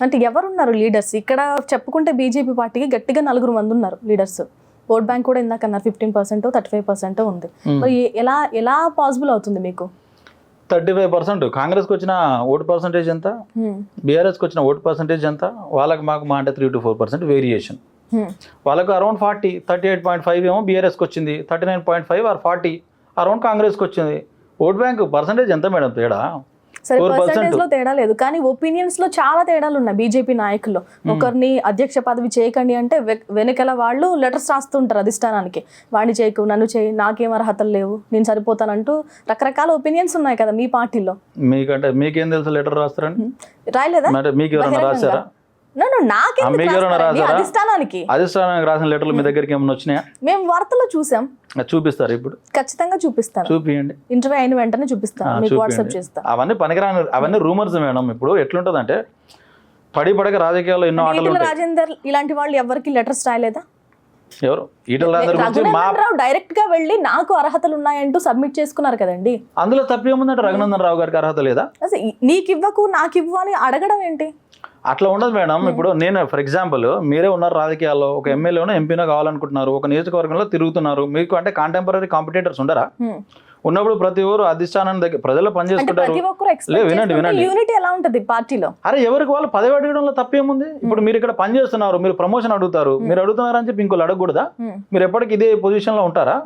అంటే ఎవరున్నారు లీడర్స్ ఇక్కడ? చెప్పుకుంటే బీజేపీ పార్టీకి గట్టిగా 4 మంది ఉన్నారు లీడర్స్. ఓట్ బ్యాంక్ కూడా ఇందాక అన్నారు 15% 35% ఉంది. మరి ఎలా పాసిబుల్ అవుతుంది మీకు? 35% కాంగ్రెస్కి వచ్చిన ఓటు పర్సంటేజ్ ఎంత, బీఆర్ఎస్కి వచ్చిన ఓటు పర్సంటేజ్ ఎంత, వాళ్ళకి మాకు మా అంటే 3 to 4% వేరియేషన్. వాళ్ళకు అరౌండ్ 40, 38.5 ఏమో బీఆర్ఎస్కి వచ్చింది, 39.5 ఆర్ 40 అరౌండ్ కాంగ్రెస్కి వచ్చింది. ఓట్ బ్యాంక్ పర్సంటేజ్ ఎంత మేడం తేడా? సరే, పర్సంటేజ్ లో తేడా లేదు, కానీ ఒపీనియన్స్ లో చాలా తేడాలు ఉన్నాయి బీజేపీ నాయకుల్లో. ఒకరిని అధ్యక్ష పదవి చేయకండి అంటే వెనకల వాళ్ళు లెటర్స్ రాస్తుంటారు అధిష్టానానికి, వాడిని చేయకు, నన్ను చేయి, నాకేం అర్హతలు లేవు, నేను సరిపోతానంటూ రకరకాల ఒపీనియన్స్ ఉన్నాయి కదా మీ పార్టీలో. మీకంటే మీకేం తెలుసు లెటర్ రాస్తారని? రాయలేదా? మీకు ఎవరైనా రాశారా? అధిష్టానానికి రాసిన లెటర్లు మీ దగ్గరికి ఏమైనా వచ్చినాయా? మేము వార్తల్లో చూసాం. చూపిస్తారు ఇప్పుడు? ఖచ్చితంగా చూపిస్తాను. చూపియండి. ఇంటర్వ్యూ అయిన వెంటనే చూపిస్తాను, మీకు వాట్సాప్ చేస్తాను. అవన్నీ పనికిరాని, అవన్నీ రూమర్స్ మేడం. ఇప్పుడు ఎట్లుంటది అంటే పడిపడక రాజకీయాల్లో ఎన్నో ఆటలు. రాజేందర్ ఇలాంటి వాళ్ళు ఎవరికి లెటర్స్ రాయలేదా? ఎవరు? ఈటల రాజేంద్రరావు డైరెక్ట్ గా వెళ్ళి నాకు అర్హతలు ఉన్నాయంటూ సబ్మిట్ చేసుకున్నారు కదండి. అందులో తప్పేముందంటే రఘునందన్ రావు గారికి అర్హత లేదా? నీకు ఇవ్వకు నాకు ఇవ్వు అని అడగడం ఏంటి? అట్లా ఉండదు మేడం. ఇప్పుడు నేను ఫర్ ఎగ్జాంపుల్, మీరే ఉన్నారు రాజకీయాల్లో, ఒక ఎమ్మెల్యేనో ఎంపీనో కావాలనుకుంటున్నారు, ఒక నియోజకవర్గంలో తిరుగుతున్నారు, మీకు అంటే కాంటెంపరీ కాంపిటేటర్స్ ఉండరా? ఉన్నప్పుడు ప్రతి ఊరు అధిష్టానం దగ్గర ప్రజలు పనిచేసుకుంటారు. యూనిటీ ఎలా ఉంటుంది పార్టీలో? అరే ఎవరికి వాళ్ళు పదవి అడగడంలో తప్పేముంది? ఇప్పుడు మీరు ఇక్కడ పని చేస్తున్నారు, మీరు ప్రమోషన్ అడుగుతారు, మీరు అడుగుతున్నారని చెప్పి ఇంకోళ్ళు అడగకూడదా? మీరు ఎప్పటికి ఇదే పొజిషన్ లో ఉంటారా?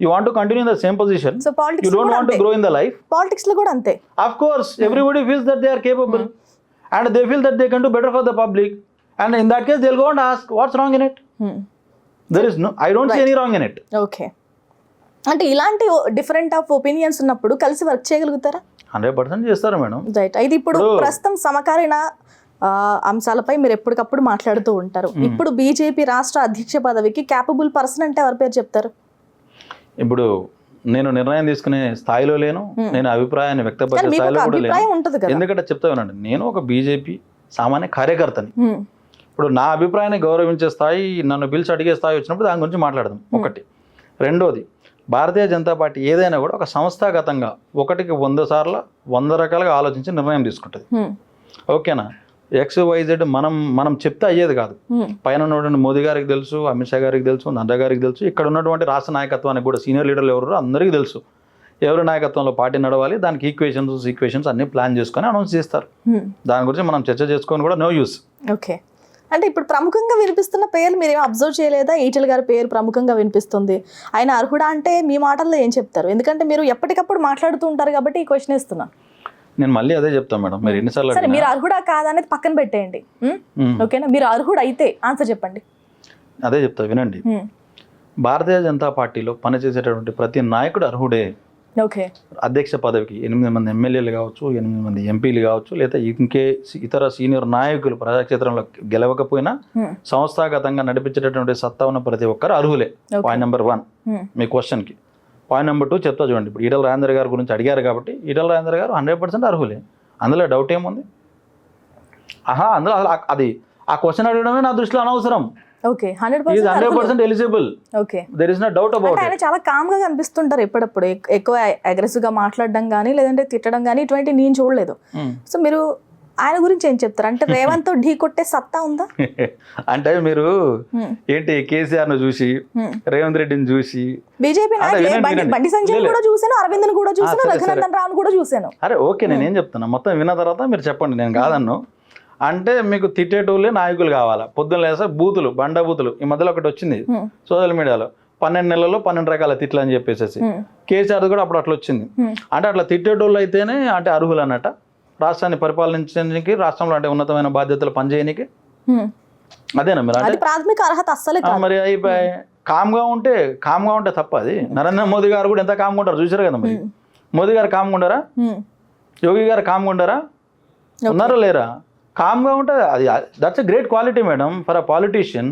You want to continue in the same position, you don't want to grow in the life. Politics లో కూడా అంతే. Of course everybody feels that they are capable and they feel that they can do better for the public, and in that case they'll go and ask what's wrong in it. There is no, I don't see any wrong in it. Okay. అంటే ఇలాంటి different of opinions ఉన్నప్పుడు కలిసి work చేయగలుగుతారా? 100% చేస్తారు madam. Right. అయితే ఇప్పుడు ప్రస్తుతం సమకాలీన అంశాలపై మీరు ఎప్పటికప్పుడు మాట్లాడుతూ ఉంటారు. ఇప్పుడు బీజేపీ రాష్ట్ర అధ్యక్ష పదవికి క్యాపబుల్ పర్సన్ అంటే ఎవరి పేరు చెప్తారు? ఇప్పుడు నేను నిర్ణయం తీసుకునే స్థాయిలో లేను, నేను అభిప్రాయాన్ని వ్యక్తపరిచే స్థాయిలో కూడా లేను. ఎందుకంటే చెప్తా వినండి, నేను ఒక బీజేపీ సామాన్య కార్యకర్తని. ఇప్పుడు నా అభిప్రాయాన్ని గౌరవించే స్థాయి, నన్ను పిలిచి అడిగే స్థాయి వచ్చినప్పుడు దాని గురించి మాట్లాడదాం. ఒకటి. రెండోది, భారతీయ జనతా పార్టీ ఏదైనా కూడా ఒక సంస్థాగతంగా 1కి 100 సార్లు 100 రకాలుగా ఆలోచించి నిర్ణయం తీసుకుంటుంది. ఓకేనా? XYZ మనం చెప్తే అయ్యేది కాదు. పైన ఉన్నటువంటి మోదీ గారికి తెలుసు, అమిత్ షా గారికి తెలుసు, నడ్డా గారికి తెలుసు, ఇక్కడ ఉన్నటువంటి రాష్ట్ర నాయకత్వానికి కూడా సీనియర్ లీడర్లు ఎవరు అందరికీ తెలుసు. ఎవరి నాయకత్వంలో పార్టీ నడవాలి, దానికి ఈక్వేషన్స్ అన్ని ప్లాన్ చేసుకొని అనౌన్స్ చేస్తారు. దాని గురించి మనం చర్చ చేసుకొని కూడా నో యూస్. ఓకే. అంటే ఇప్పుడు ప్రముఖంగా వినిపిస్తున్న పేర్లు మీరేమో అబ్జర్వ్ చేయలేదా? ఈటెల గారి పేరు ప్రముఖంగా వినిపిస్తుంది. ఆయన అర్హుడా అంటే మీ మాటల్లో ఏం చెప్తారు? ఎందుకంటే మీరు ఎప్పటికప్పుడు మాట్లాడుతూ ఉంటారు కాబట్టి ఈ క్వశ్చన్ ఇస్తున్నా. నేను మళ్ళీ అదే చెప్తాను మేడం. మీరు ఎన్నిసార్లు సరే, మీరు అర్హుడా కాదనేది పక్కన పెట్టేయండి, ఓకేనా? మీరు అర్హుడు అయితే ఆన్సర్ చెప్పండి. అదే చెప్తా వినండి. భారతీయ జనతా పార్టీలో పనిచేసేటటువంటి ప్రతి నాయకుడు అర్హుడే. ఓకే. అధ్యక్ష పదవికి 8 మంది ఎమ్మెల్యేలు కావచ్చు, 8 మంది ఎంపీలు కావచ్చు, లేదా ఇంకే ఇతర సీనియర్ నాయకులు ప్రజాక్షేత్రంలో గెలవకపోయినా సంస్థాగతంగా నడిపించేటటువంటి సత్తా ఉన్న ప్రతి ఒక్కరు అర్హులే. పాయింట్ నెంబర్ 1 మీ క్వశ్చన్కి. పాయింట్ నెంబర్ 2 చెప్తా చూడండి. ఇప్పుడు ఈటల రాజేందర్ గారి గురించి అడిగారు కాబట్టి ఈటల రాజేందర్ గారు 100% అర్హులే. అందులో డౌట్ ఏముంది? అందులో అది ఆ క్వశ్చన్ అడగడమే నా దృష్టిలో అనవసరం. Okay. 100% eligible. Okay. There is no doubt about. ఆయన చాలా కామ్ గా కనిపిస్తుంటారు ఎప్పుడప్పుడు. ఎక్కువ అగ్రెసివ్ గా మాట్లాడడం కానీ లేదంటే తిట్టడం కానీ ఇటువంటి నేను చూడలేదు. సో మీరు ఆయన గురించి ఏం చెప్తారు? అంటే రేవంత్ తో ఢీ కొట్టే సత్తా ఉందా? అంటే మీరు ఏంటి కేసీఆర్ ను చూసి, రేవంత్ రెడ్డిని చూసి, బీజేపీ బండి సంజయ్ కూడా చూసాను, అరవింద్ కూడా చూసాను, రఘునందన్ రావు కూడా చూసాను. అరే ఓకే, నేనేం చెప్తున్నా మొత్తం విన్న తర్వాత మీరు చెప్పండి, నేను కాదన్ను. అంటే మీకు తిట్టేటోళ్ళే నాయకులు కావాలా? పొద్దున్న లేసా బూతులు, బండ బూతులు. ఈ మధ్యలో ఒకటి వచ్చింది సోషల్ మీడియాలో, 12 నెలల్లో 12 రకాల తిట్లు అని చెప్పేసి. కేసీఆర్ కూడా అప్పుడు అట్లా వచ్చింది. అంటే అట్లా తిట్టేటోళ్ళు అయితేనే అంటే అర్హులు అన్నట్ట రాష్ట్రాన్ని పరిపాలించడానికి, రాష్ట్రంలో అంటే ఉన్నతమైన బాధ్యతలు పనిచేయడానికి. అదేనా మీరు అంటే ప్రాథమిక అర్హత? అస్సలే మరి అయిపోయి కామ్గా ఉంటే తప్ప అది. నరేంద్ర మోదీ గారు కూడా ఎంత కామ్గా ఉంటారు చూసారు కదా. మరి మోదీ గారు కామ్గా ఉండరా? యోగి గారు కామ్గా ఉండరా? ఉన్నారా లేరా? కామ్గా ఉంటే అది that's a great quality madam for a politician.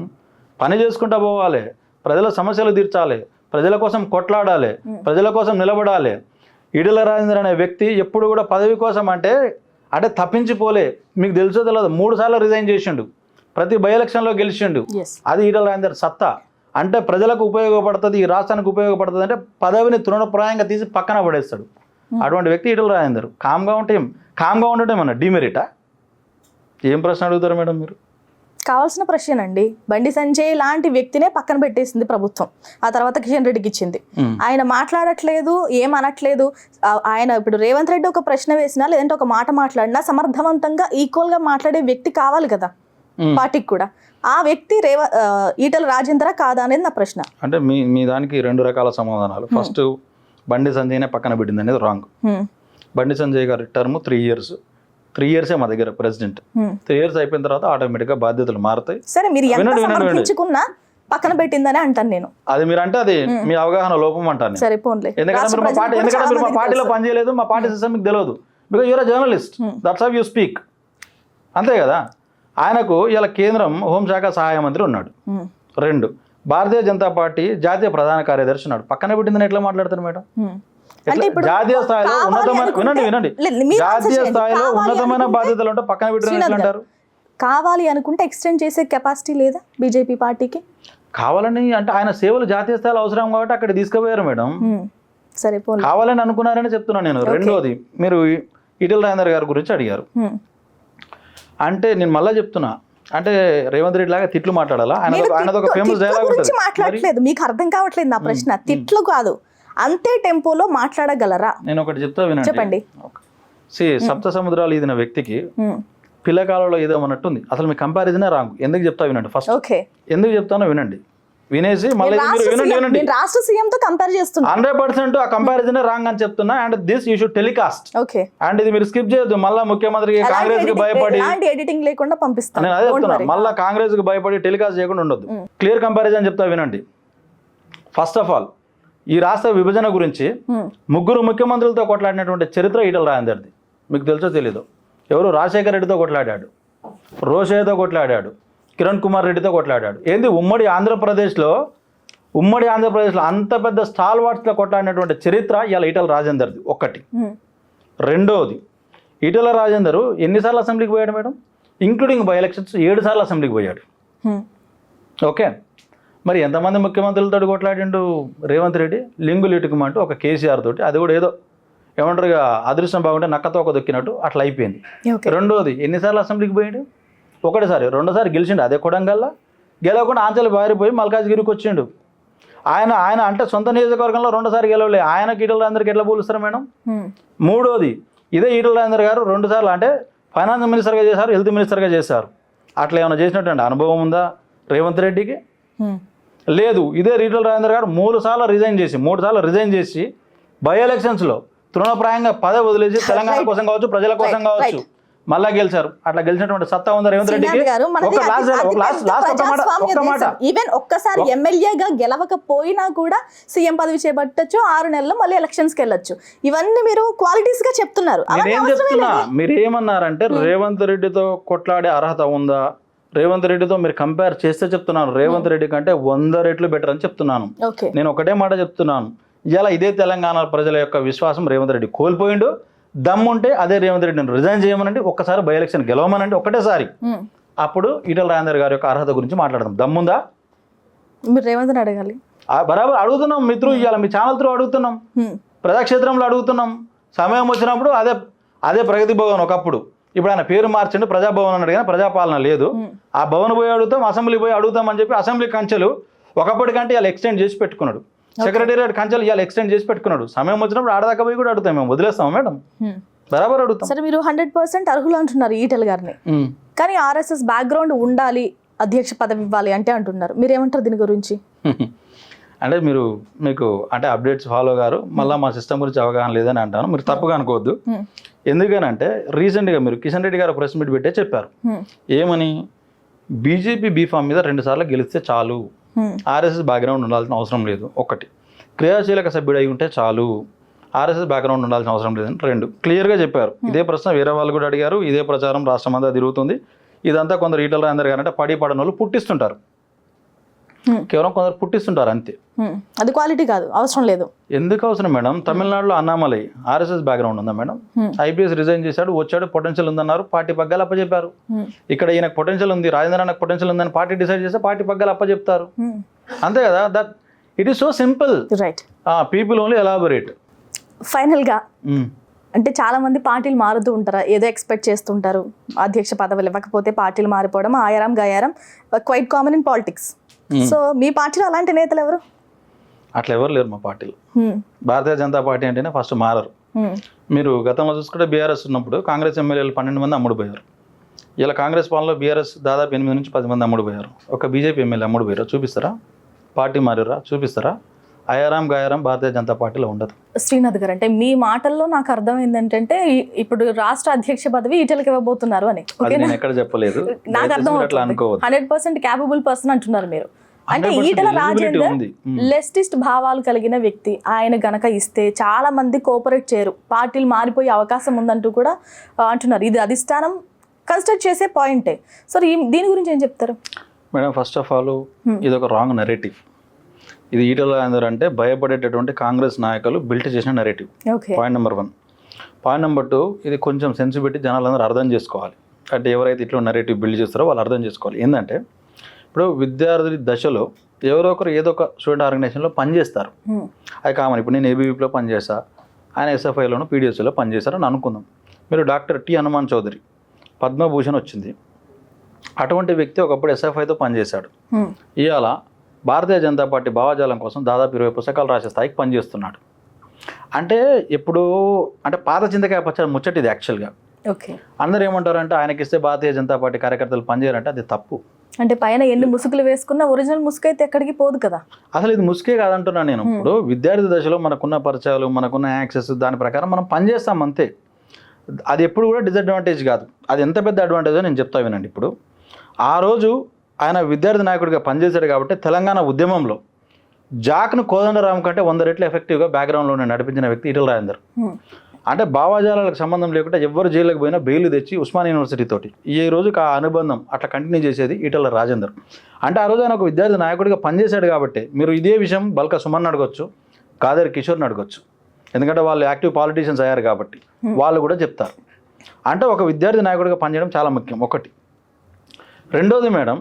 పని చేసుకుంటా పోవాలి, ప్రజల సమస్యలు తీర్చాలి, ప్రజల కోసం కొట్లాడాలి, ప్రజల కోసం నిలబడాలి. ఈటెల రాజేందర్ అనే వ్యక్తి ఎప్పుడు కూడా పదవి కోసం అంటే తప్పించిపోలే. మీకు తెలుసో తెలియదు, 3 సార్లు రిజైన్ చేసిండు, ప్రతి బై ఎలక్షన్లో గెలిచిండు. అది ఈటెల రాజేందర్ సత్తా. అంటే ప్రజలకు ఉపయోగపడుతుంది, ఈ రాష్ట్రానికి ఉపయోగపడుతుంది అంటే పదవిని తృణప్రాయంగా తీసి పక్కన పడేస్తాడు. అటువంటి వ్యక్తి ఈటెల రాజేందర్. కామ్గా ఉండటం మన డిమెరిటా? ఏం ప్రశ్న అడుగుతారు మేడం మీరు? కావాల్సిన ప్రశ్న అండి. బండి సంజయ్ లాంటి వ్యక్తినే పక్కన పెట్టేసింది ప్రభుత్వం, ఆ తర్వాత కిషన్ రెడ్డికి ఇచ్చింది. ఆయన మాట్లాడట్లేదు, ఏం అనట్లేదు. ఆయన ఇప్పుడు రేవంత్ రెడ్డి ఒక ప్రశ్న వేసినా లేదంటే ఒక మాట మాట్లాడినా సమర్థవంతంగా ఈక్వల్గా మాట్లాడే వ్యక్తి కావాలి కదా పార్టీకి కూడా. ఆ వ్యక్తి ఈటల రాజేంద్ర కాదా అనేది నా ప్రశ్న. అంటే మీ దానికి 2 రకాల సమాధానాలు. ఫస్ట్, బండి సంజయ్నే పక్కన పెట్టింది అనేది రాంగ్. బండి సంజయ్ గారి టర్మ్ 3 years. 3 yearsే మా దగ్గర ప్రెసిడెంట్. 3 years అయిపోయిన తర్వాత ఆటోమేటిక్గా బాధ్యతలు మారుతాయి. సరే, మీరు ఎంత సమర్థించుకున్నా పక్కన పెట్టిందని అంటాను నేను. అది మీరు అంటే అది మీ అవగాహన లోపం అంటాను. సరే పోన్లే, ఎందుకంటే మీరు మా పార్టీలో పనిచేయలేదు, మా పార్టీ సిస్టమ్ మీకు తెలియదు. Because you're journalist, that's how you speak. అంతే కదా. ఆయనకు ఇలా కేంద్రం హోంశాఖ సహాయ మంత్రి ఉన్నాడు. 2, భారతీయ జనతా పార్టీ జాతీయ ప్రధాన కార్యదర్శి ఉన్నాడు. పక్కన పెట్టిందని ఎట్లా మాట్లాడతారు మేడం? జాతీయ స్థాయిలో ఉన్నతమైన జాతీయ స్థాయిలో ఉన్నతమైన బాధ్యతలు ఉంటే పక్కన పెట్టిన అంటారు. కావాలి అనుకుంటే ఎక్స్టెండ్ చేసే కెపాసిటీ లేదా బీజేపీ పార్టీకి? కావాలని అంటే ఆయన సేవలు జాతీయ స్థాయిలో అవసరం కాబట్టి అక్కడ తీసుకుపోయారు మేడం. సరే, కావాలని అనుకున్నారని చెప్తున్నాను నేను. రెండోది, మీరు ఈటెల రాజేందర్ గారి గురించి అడిగారు. అంటే నేను మళ్ళీ చెప్తున్నా, అంటే రేవంత్ రెడ్డి లాగా తిట్లు మాట్లాడాలా? ఆయనది ఒక ఫేమస్ డైలాగ్ ఉంటుంది. మాట్లాడలేదు, మీకు అర్థం కావట్లేదు నా ప్రశ్న. తిట్లు కాదు, అంతే టెంపోలో మాట్లాడగలరా? నేను ఒకటి చెప్తా వినండి. చెప్పండి. సప్త సముద్రాలు ఈదిన వ్యక్తికి పిల్లకాలలో ఏదేమన్నట్టుంది. అసలు మీ కంపారిజనే రాంగ్. ఎందుకు చెప్తా వినండి. ఫస్ట్ ఎందుకు చెప్తానో వినండి. వినేసి మళ్ళీ వినండి. రాష్ట్ర సీఎం తో కంపేర్ చేస్తున్నా 100% ఆ కంపారిజనే రాంగ్ అని చెప్తున్నా. And this you should telecast. And ఇది మీరు స్కిప్ చేయొద్దు. మళ్ళీ ముఖ్యమంత్రికి కాంగ్రెస్ కి భయపడి ఎడిటింగ్ లేకుండా పంపిస్తాను. నేను అదే చెప్తున్నా, మళ్ళీ కాంగ్రెస్ కి భయపడి టెలికాస్ట్ చేయకుండా ఉండొద్దు. క్లియర్ కంపారిజన్ చెప్తా వినండి. ఫస్ట్ ఆఫ్ ఆల్, ఈ రాష్ట్ర విభజన గురించి 3 ముఖ్యమంత్రులతో కొట్లాడినటువంటి చరిత్ర ఈటల రాజేందర్ది. మీకు తెలుసో తెలీదు. ఎవరు? రాజశేఖర రెడ్డితో కొట్లాడాడు, రోషయ్యతో కొట్లాడాడు, కిరణ్ కుమార్ రెడ్డితో కొట్లాడాడు. ఏంది ఉమ్మడి ఆంధ్రప్రదేశ్లో అంత పెద్ద స్టాల్ వార్డ్స్లో కొట్లాడినటువంటి చరిత్ర ఇలా ఈటల రాజేందర్ది. ఒకటి. రెండోది, ఈటల రాజేందర్ ఎన్నిసార్లు అసెంబ్లీకి పోయాడు మేడం? ఇంక్లూడింగ్ బై ఎలక్షన్స్ 7 సార్లు అసెంబ్లీకి పోయాడు. ఓకే. మరి ఎంతమంది ముఖ్యమంత్రులతో కొట్లాడిండు రేవంత్ రెడ్డి? లింగులు ఇటుకమంటూ ఒక కేసీఆర్ తోటి, అది కూడా ఏదో ఏమంటారు అదృష్టం బాగుంటే నక్కతో ఒక దొక్కినట్టు అట్లా అయిపోయింది. రెండోది, ఎన్నిసార్లు అసెంబ్లీకి పోయాడు? ఒకటిసారి. 2సారి గెలిచిండు అదే కొడంగల్లా. గెలవకుండా ఆంచలు బారిపోయి మల్కాజ్గిరికి వచ్చిండు. ఆయన అంటే సొంత నియోజకవర్గంలో 2సారి గెలవలే. ఆయనకి ఈటల రాజేందర్కి ఎట్లా పోలుస్తారు మేడం? మూడోది, ఇదే ఈటల రాజేందర్ గారు 2 సార్లు అంటే ఫైనాన్స్ మినిస్టర్గా చేశారు, హెల్త్ మినిస్టర్గా చేశారు. అట్లా ఏమైనా చేసినట్టు అనుభవం ఉందా రేవంత్ రెడ్డికి? లేదు. ఇదే ఈటల రాజేందర్ గారు 3 సార్లు రిజైన్ చేసి బై ఎలక్షన్స్లో తృణప్రాయంగా పదవి వదిలేసి తెలంగాణ కోసం కావచ్చు, ప్రజల కోసం కావచ్చు మళ్ళా గెలిచారు. అట్లా గెలిచినటువంటి సత్తా ఉందా రేవంత్ రెడ్డికి? ఈవెన్ ఒక్కసారి ఎమ్మెల్యేగా గెలవకపోయినా కూడా సీఎం పదవి చేపట్టచ్చు, 6 నెలల్లో మళ్ళీ ఎలక్షన్స్కి వెళ్ళొచ్చు. ఇవన్నీ మీరు క్వాలిటీస్ గా చెప్తున్నారు. నేనేం చెప్తున్నా, మీరు ఏమన్నారంటే రేవంత్ రెడ్డితో కొట్లాడే అర్హత ఉందా? రేవంత్ రెడ్డితో మీరు కంపేర్ చేస్తే చెప్తున్నాను, రేవంత్ రెడ్డి కంటే 100 రెట్లు బెటర్ అని చెప్తున్నాను. నేను ఒకటే మాట చెప్తున్నాను, ఇలా ఇదే తెలంగాణ ప్రజల యొక్క విశ్వాసం రేవంత్ రెడ్డి కోల్పోయిండు. దమ్ముంటే అదే రేవంత్ రెడ్డిని రిజైన్ చేయమనండి, ఒక్కసారి బై ఎలక్షన్ గెలవమనండి ఒకటేసారి. అప్పుడు ఈటల రాజేందర్ గారి యొక్క అర్హత గురించి మాట్లాడదాం. దమ్ముందా? మీరు రేవంత్ అడగాలి. బరాబర్ అడుగుతున్నాం మిత్రు, ఇవాళ మీ ఛానల్ త్రూ అడుగుతున్నాం, ప్రజాక్షేత్రంలో అడుగుతున్నాం. సమయం వచ్చినప్పుడు అదే ప్రగతి భవన్ ఒకప్పుడు, ఇప్పుడు ఆయన పేరు మార్చండి ప్రజాభవన్ అన్నాడు కానీ ప్రజాపాలన లేదు. ఆ భవన్ పోయి అడుగుతాం, అసెంబ్లీ పోయి అడుగుతాం అని చెప్పి అసెంబ్లీ కంచెలు ఒకప్పటికంటే ఇలా ఎక్స్టెండ్ చేసి పెట్టుకున్నాడు. సెక్రటేరియట్ కంచెలు ఇలా ఎక్స్టెండ్ చేసి పెట్టుకున్నాడు. సమయం వచ్చినప్పుడు ఆడదాకా పోయి కూడా అడుగుతాం, మేము వదిలేస్తాం మేడం, బరాబర్ అడుగుతాం. సరే, మీరు 100% అర్హులు అంటున్నారు ఈటెల గారిని, కానీ ఆర్ఎస్ఎస్ బ్యాక్గ్రౌండ్ ఉండాలి, అధ్యక్ష పదవి ఇవ్వాలి అంటే అంటున్నారు. మీరేమంటారు దీని గురించి? అంటే మీకు అంటే అప్డేట్స్ ఫాలో గారు, మళ్ళీ మా సిస్టమ్ గురించి అవగాహన లేదని అంటాను. మీరు తప్పుగా అనుకోవద్దు. ఎందుకనంటే రీసెంట్గా మీరు కిషన్ రెడ్డి గారు ప్రెస్ మీట్ పెట్టే చెప్పారు. ఏమని? బీజేపీ బీఫామ్ మీద 2 సార్లు గెలిస్తే చాలు, ఆర్ఎస్ఎస్ బ్యాక్గ్రౌండ్ ఉండాల్సిన అవసరం లేదు. ఒకటి, క్రియాశీలక సభ్యుడు అయి ఉంటే చాలు, ఆర్ఎస్ఎస్ బ్యాక్గ్రౌండ్ ఉండాల్సిన అవసరం లేదని 2 క్లియర్గా చెప్పారు. ఇదే ప్రశ్న వేరే వాళ్ళు కూడా అడిగారు. ఇదే ప్రచారం రాష్ట్రం అంతా తిరుగుతుంది. ఇదంతా కొందరు ఈటల రాజేందర్ గారు అంటే పడి పడని వాళ్ళు పుట్టిస్తుంటారు, కేవలం కొందరు పుట్టిస్తుంటారు అంతే. అది క్వాలిటీ కాదు, అవసరం లేదు. ఎందుకు అవసరం మేడం? తమిళనాడులో అన్నామలై ఆర్ఎస్ఎస్ బ్యాక్గ్రౌండ్ ఉందా మేడం? ఐపీఎస్ రిజైన్ చేశాడు, వచ్చాడు, పొటెన్షియల్ ఉందన్నారు, పార్టీ పగ్గాలు అప్పచెప్పారు. ఇక్కడ ఈయనకు పొటెన్షియల్ ఉంది, రాజేంద్ర నాకు పొటెన్షియల్ ఉందని పార్టీ డిసైడ్ చేస్తే పార్టీ పగ్గాలు అప్పచెప్తారు, అంతే కదా. That it is so simple. Right. People only elaborate. Final గా అంటే చాలా మంది పార్టీలు మారుతూ ఉంటారు, ఏదో ఎక్స్పెక్ట్ చేస్తుంటారు, అధ్యక్ష పదవులు ఇవ్వకపోతే పార్టీలు మారిపోవడం Ayaram Gayaram quite common in politics. So మీ పార్టీలో అలాంటి నేతలు ఎవరు? అట్లా ఎవరు లేరు మా పార్టీలో. భారతీయ జనతా పార్టీ అంటేనే ఫస్ట్ మారరు. మీరు గతంలో చూసుకుంటే బీఆర్ఎస్ ఉన్నప్పుడు కాంగ్రెస్ ఎమ్మెల్యేలు 12 మంది అమ్ముడుపోయారు. ఇలా కాంగ్రెస్ పాలనలో బీఆర్ఎస్ దాదాపు 8 నుంచి 10 మంది అమ్ముడుపోయారు. ఒక బీజేపీ ఎమ్మెల్యే అమ్ముడుపోయారు చూపిస్తారా? పార్టీ మారిరా చూపిస్తారా? అయారాం గయారం భారతీయ జనతా పార్టీలో ఉండదు. శ్రీనాథ్ గారు, అంటే మీ మాటల్లో నాకు అర్థమైంది ఏంటంటే ఇప్పుడు రాష్ట్ర అధ్యక్ష పదవి ఈటెలకు ఇవ్వబోతున్నారు అని. నేను ఎక్కడ చెప్పలేదు, నాకు అర్థం 100% క్యాపబుల్ పర్సన్ అంటున్నారు మీరు. అంటే ఈటెల రాజేందర్ లెఫ్టిస్ట్ భావాలు కలిగిన వ్యక్తి, ఆయన గనక ఇస్తే చాలా మంది కోఆపరేట్ చేయరు, పార్టీలు మారిపోయే అవకాశం ఉందంటూ కూడా అంటున్నారు. ఇది అధిష్టానం కన్సిడర్ చేసే పాయింటే. సో దీని గురించి ఏం చెప్తారు? మేడం, ఫస్ట్ ఆఫ్ ఆల్ ఇది ఒక రాంగ్ నెరేటివ్. ఇది ఈటెల రాజేందర్ అంటే భయపడేటటువంటి కాంగ్రెస్ నాయకులు బిల్ట్ చేసిన narrative. Point number 1. Point number 2, ఇది కొంచెం సెన్స్ పెట్టి జనాలందరూ అర్థం చేసుకోవాలి. అంటే ఎవరైతే ఇట్లా నెరేటివ్ బిల్డ్ చేస్తారో వాళ్ళు అర్థం చేసుకోవాలి. ఏంటంటే ఇప్పుడు విద్యార్థి దశలో ఎవరో ఒకరు ఏదో ఒక స్టూడెంట్ ఆర్గనైజేషన్లో పనిచేస్తారు, అది కామన్. ఇప్పుడు నేను ఏబీవీపీలో పనిచేస్తా, ఆయన ఎస్ఎఫ్ఐలోను పీడిఎస్లో పనిచేస్తారని అనుకుందాం. మీరు డాక్టర్ టి హనుమాన్ చౌదరి, పద్మభూషణ్ వచ్చింది, అటువంటి వ్యక్తి ఒకప్పుడు ఎస్ఎఫ్ఐతో పనిచేశాడు. ఇవాళ భారతీయ జనతా పార్టీ భావజాలం కోసం దాదాపు 20 పుస్తకాలు రాసే స్థాయికి పనిచేస్తున్నాడు. అంటే ఇప్పుడు అంటే పాత చింతకాయ పచ్చడి ముచ్చటిది యాక్చువల్గా. అందరూ ఏమంటారంటే ఆయనకి ఇస్తే భారతీయ జనతా పార్టీ కార్యకర్తలు పనిచేయాలంటే అది తప్పు. అంటే పైన ఎన్ని ముసుగులు వేసుకున్నా ఒరిజినల్ ముసుగు అయితే ఎక్కడికి పోదు కదా. అసలు ఇది ముసుగే కాదంటున్నాను నేను. ఇప్పుడు విద్యార్థి దశలో మనకున్న పరిచయాలు, మనకున్న యాక్సెస్, దాని ప్రకారం మనం పనిచేస్తాం అంతే. అది ఎప్పుడు కూడా డిసడ్వాంటేజ్ కాదు. అది ఎంత పెద్ద అడ్వాంటేజో నేను చెప్తా వినండి. ఇప్పుడు ఆ రోజు ఆయన విద్యార్థి నాయకుడిగా పనిచేశాడు కాబట్టి తెలంగాణ ఉద్యమంలో జాక్ను కోదండరాం కంటే 100 రెట్లు ఎఫెక్టివ్గా బ్యాక్గ్రౌండ్లో నడిపించిన వ్యక్తి ఈటెల రాజేందర్. అంటే భావజాలకు సంబంధం లేకుండా ఎవరు జైలుకి పోయినా బెయిల్ తెచ్చి ఉస్మానియా యూనివర్సిటీ తోటి ఈ రోజుకి ఆ అనుబంధం అట్లా కంటిన్యూ చేసేది ఈటెల రాజేందర్. అంటే ఆ రోజు ఆయన ఒక విద్యార్థి నాయకుడిగా పనిచేశాడు కాబట్టి మీరు ఇదే విషయం బల్క సుమన్ అడగొచ్చు, కాదర్ కిషోర్ని అడగొచ్చు, ఎందుకంటే వాళ్ళు యాక్టివ్ పాలిటీషియన్స్ అయ్యారు కాబట్టి వాళ్ళు కూడా చెప్తారు. అంటే ఒక విద్యార్థి నాయకుడిగా పనిచేయడం చాలా ముఖ్యం, ఒకటి. రెండోది మేడం,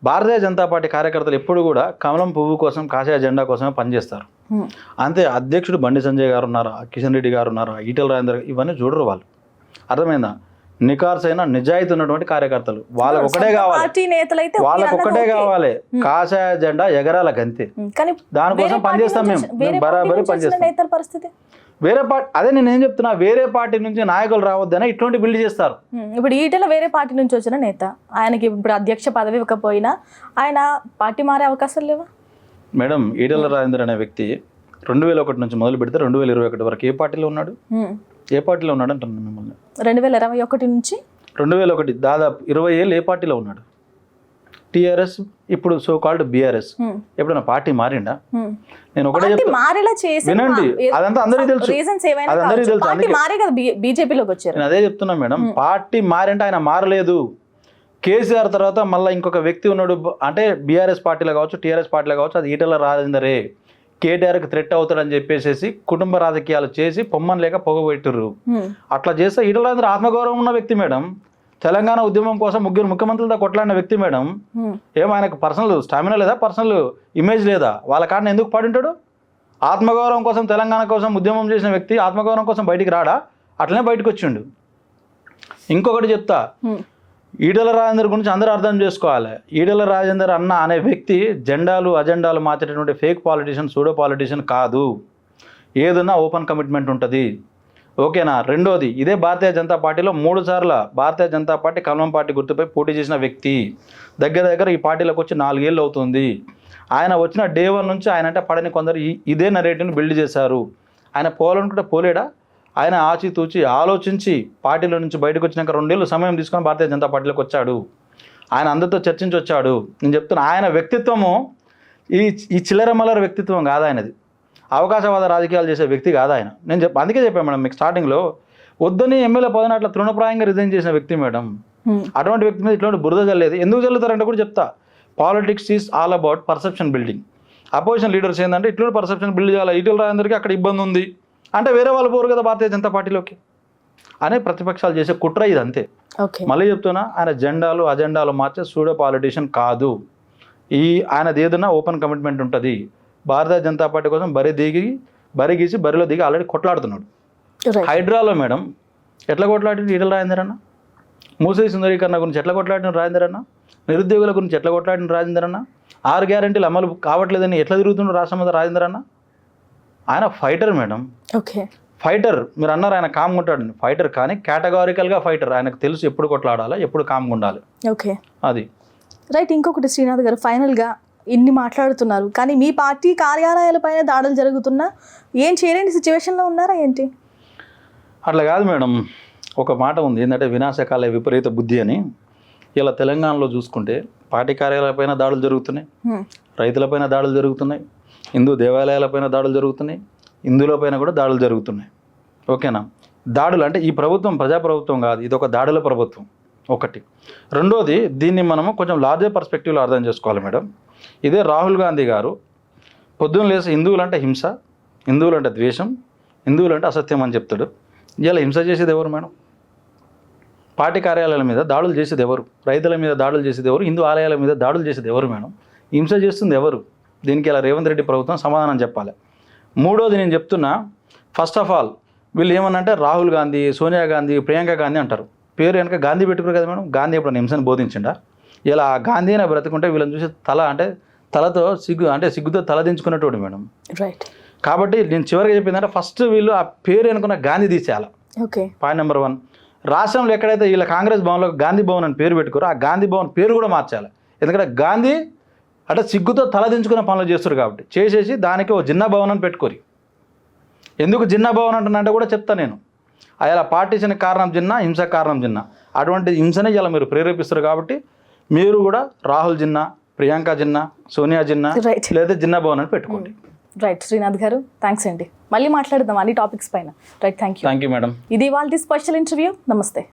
భారతీయ జనతా పార్టీ కార్యకర్తలు ఎప్పుడు కూడా కమలం పువ్వు కోసం, కాషాయ జెండా కోసమే పనిచేస్తారు అంతే. అధ్యక్షుడు బండి సంజయ్ గారు ఉన్నారా, కిషన్ రెడ్డి గారు ఉన్నారా, ఈటెల రాజేందర్, ఇవన్నీ చూడరు వాళ్ళు. అర్థమైందా? నికార్సైన నిజాయితీ ఉన్నటువంటి కార్యకర్తలు వాళ్ళకు ఒకటే కావాలి, వాళ్ళకు ఒకటే కావాలి, కాషాయ జెండా ఎగరాల గంతే. దానికోసం పనిచేస్తాం మేము, బరాబరి పనిచేస్తాం. వేరే పార్టీ, అదే నేను ఏం చెప్తున్నా, వేరే పార్టీ నుంచి నాయకులు రావద్దని ఇటువంటి బిల్డ్ చేస్తారు. ఇప్పుడు ఈటెల వేరే పార్టీ నుంచి వచ్చిన నేత, ఆయనకి ఇప్పుడు అధ్యక్ష పదవి ఇవ్వకపోయినా ఆయన పార్టీ మారే అవకాశాలు లేవా? మేడం, ఈటెల రాజేందర్ అనే వ్యక్తి 2001 నుంచి మొదలు పెడితే 2021 వరకు ఏ పార్టీలో ఉన్నాడు? ఏ పార్టీలో ఉన్నాడు అంటున్నాను మిమ్మల్ని. 2021 నుంచి 2001 దాదాపు 20 ఏళ్ళు ఏ పార్టీలో ఉన్నాడు? టీఆర్ఎస్, ఇప్పుడు సో కాల్డ్ బీఆర్ఎస్. ఎప్పుడైనా పార్టీ మారిండా? నేను ఒకటే వినండి, అదంతా అందరికీ తెలుసు, అది అందరికీ తెలుసు. బీజేపీలోకి వచ్చారు. నేను అదే చెప్తున్నా మేడం, పార్టీ మారింటే ఆయన మారలేదు. కేసీఆర్ తర్వాత మళ్ళీ ఇంకొక వ్యక్తి ఉన్నాడు, అంటే బీఆర్ఎస్ పార్టీలో కావచ్చు, టీఆర్ఎస్ పార్టీలో కావచ్చు, అది ఈటెల రాజేందరే. కేటీఆర్కి థ్రెట్ అవుతాడని చెప్పేసి కుటుంబ రాజకీయాలు చేసి పొమ్మని లేక పొగబెట్టుర్రు. అట్లా చేస్తే ఈటెల రాజేందర్ ఆత్మగౌరవం ఉన్న వ్యక్తి మేడం. తెలంగాణ ఉద్యమం కోసం 3 ముఖ్యమంత్రులతో కొట్లాడిన వ్యక్తి మేడం. ఆయనకు పర్సనల్ స్టామినా లేదా, పర్సనల్ ఇమేజ్ లేదా? వాళ్ళ కారణం ఎందుకు పడి ఉంటాడు? ఆత్మగౌరవం కోసం, తెలంగాణ కోసం ఉద్యమం చేసిన వ్యక్తి ఆత్మగౌరవం కోసం బయటికి రాడా? అట్లనే బయటకు వచ్చిండు. ఇంకొకటి చెప్తా, ఈటెల రాజేందర్ గురించి అందరూ అర్థం చేసుకోవాలి. ఈటెల రాజేందర్ అనే వ్యక్తి జెండాలు అజెండాలు మార్చేటటువంటి ఫేక్ పాలిటీషియన్, సూడో పాలిటీషియన్ కాదు. ఏదన్నా ఓపెన్ కమిట్మెంట్ ఉంటుంది, ఓకేనా? రెండోది, ఇదే భారతీయ జనతా పార్టీలో 3 సార్లు భారతీయ జనతా పార్టీ కమలం పార్టీ గుర్తుపై పోటీ చేసిన వ్యక్తి. దగ్గర ఈ పార్టీలోకి వచ్చి 4 ఏళ్ళు అవుతుంది. ఆయన వచ్చిన డే 1 నుంచి ఆయన అంటే పడని కొందరు ఇదే నెరేటివ్ని బిల్డ్ చేశారు. ఆయన పోవాలనుకుంటే పోలేడా? ఆయన ఆచితూచి ఆలోచించి పార్టీలో నుంచి బయటకు వచ్చినాక 2 ఏళ్ళు సమయం తీసుకొని భారతీయ జనతా పార్టీలోకి వచ్చాడు. ఆయన అందరితో చర్చించి వచ్చాడు. నేను చెప్తున్నా, ఆయన వ్యక్తిత్వము ఈ చిల్లర మల్లర వ్యక్తిత్వం కాదు ఆయనది. అవకాశవాద రాజకీయాలు చేసే వ్యక్తి కాదు ఆయన. నేను అందుకే చెప్పాను మేడం మీకు స్టార్టింగ్లో, వద్దని ఎమ్మెల్యే పదవిని అట్లా తృణప్రాయంగా రిజైన్ చేసిన వ్యక్తి మేడం. అటువంటి వ్యక్తి మీద ఇట్లాంటి బురద చల్లేదు. ఎందుకు చల్లుతారంటే కూడా చెప్తా. Politics is all about perception building. Opposition leaders ఏంటంటే ఇట్లాంటి పర్సెప్షన్ బిల్డ్ చేయాలి, ఈటెల రాజేందర్కి అక్కడ ఇబ్బంది ఉంది అంటే వేరే వాళ్ళు పోరు కదా భారతీయ జనతా పార్టీలోకి అనే ప్రతిపక్షాలు చేసే కుట్ర ఇది, అంతే. మళ్ళీ చెప్తున్నా, ఆయన జెండాలు అజెండాలు మార్చే సూడో పాలిటీషియన్ కాదు. ఆయనది ఏదైనా ఓపెన్ కమిట్మెంట్ ఉంటుంది. భారతీయ జనతా పార్టీ కోసం బరి గీసి బరిలో దిగి ఆల్రెడీ కొట్లాడుతున్నాడు. Right. హైడ్రాలో మేడం ఎట్లా కొట్లాడిన ఈటల రాజేందర్ అన్న, మూసీ సుందరీకరణ గురించి ఎట్లా కొట్లాడిన రాజేందర్ అన్న, నిరుద్యోగుల గురించి ఎట్లా కొట్లాడిన రాజేందర్ అన్న, 6 గ్యారెంటీలు అమలు కావట్లేదని ఎట్లా తిరుగుతున్న రాష్ట్రం మీద రాజేందర్ అన్న. ఆయన ఫైటర్ మేడం, ఓకే ఫైటర్. మీరు అన్నారు ఆయన కామ్గా ఉంటాడు, ఫైటర్ కానీ కేటగారికల్గా ఫైటర్. ఆయనకు తెలుసు ఎప్పుడు కొట్లాడాలి, ఎప్పుడు కామ్గా ఉండాలి. ఓకే అది రైట్. ఇంకొకటి శ్రీనాథ్ గారు, ఫైనల్గా ఇన్ని మాట్లాడుతున్నారు కానీ మీ పార్టీ కార్యాలయాలపైన దాడులు జరుగుతున్నా ఏం చేయలేని సిచ్యువేషన్లో ఉన్నారా ఏంటి? అట్లా కాదు మేడం, ఒక మాట ఉంది ఏంటంటే వినాశకాల విపరీత బుద్ధి అని. ఇలా తెలంగాణలో చూసుకుంటే పార్టీ కార్యాలయాలపైన దాడులు జరుగుతున్నాయి, రైతులపైన దాడులు జరుగుతున్నాయి, హిందూ దేవాలయాలపైన దాడులు జరుగుతున్నాయి, హిందువులపైన కూడా దాడులు జరుగుతున్నాయి. ఓకేనా? దాడులు అంటే ఈ ప్రభుత్వం ప్రజాప్రభుత్వం కాదు, ఇది ఒక దాడుల ప్రభుత్వం ఒకటి. రెండోది, దీన్ని మనము కొంచెం లార్జర్ పర్స్పెక్టివ్లో అర్థం చేసుకోవాలి మేడం. ఇదే రాహుల్ గాంధీ గారు పొద్దున్న లేసి హిందువులంటే హింస, హిందువులంటే ద్వేషం, హిందువులంటే అసత్యం అని చెప్తాడు. ఇలా హింస చేసేది ఎవరు మేడం? పార్టీ కార్యాలయాల మీద దాడులు చేసేది ఎవరు? రైతుల మీద దాడులు చేసేది ఎవరు? హిందూ ఆలయాల మీద దాడులు చేసేది ఎవరు మేడం? హింస చేస్తుంది ఎవరు? దీనికి ఇలా రేవంత్ రెడ్డి ప్రభుత్వం సమాధానం చెప్పాలి. మూడోది నేను చెప్తున్నా, ఫస్ట్ ఆఫ్ ఆల్ వీళ్ళు ఏమన్నంటే రాహుల్ గాంధీ, సోనియా గాంధీ, ప్రియాంక గాంధీ అంటారు. పేరు వెనక గాంధీ పెట్టుకురు కదా మేడం. గాంధీ ఎప్పుడైనా హింసను బోధించిండా? ఇలా గాంధీ అయినా బ్రతుకుంటే వీళ్ళని చూసి తలతో సిగ్గుతో తల దించుకునేటోడు మేడం. రైట్. కాబట్టి నేను చివరిగా చెప్పిందంటే ఫస్ట్ వీళ్ళు ఆ పేరు అనుకున్న గాంధీ తీసేయాలి. ఓకే. Point number 1. రాష్ట్రంలో ఎక్కడైతే వీళ్ళ కాంగ్రెస్ భవన్లో గాంధీ భవన్ అని పేరు పెట్టుకోరో ఆ గాంధీ భవన్ పేరు కూడా మార్చాలి. ఎందుకంటే గాంధీ అంటే సిగ్గుతో తలదించుకునే పనులు చేస్తారు కాబట్టి చేసేసి దానికి ఓ జిన్నా భవన్ అని పెట్టుకోరు. ఎందుకు జిన్నా భవన్ అంటున్నంటే కూడా చెప్తాను నేను. అలా పార్టీషన్ కారణం జిన్నా, హింస కారణం జిన్నా. అటువంటి హింసనే ఇలా మీరు ప్రేరేపిస్తారు కాబట్టి మీరు కూడా రాహుల్ జిన్నా, ప్రియాంక జిన్నా, సోనియా జిన్నా లేదా జిన్నా భవన్ అని పెట్టుకోండి. రైట్. శ్రీనాథ్ గారు థ్యాంక్స్ అండి. మళ్ళీ మాట్లాడదాం అన్ని టాపిక్స్ పైన. Right, thank you. Thank you madam. ఇది వాళ్ళ స్పెషల్ ఇంటర్వ్యూ. నమస్తే.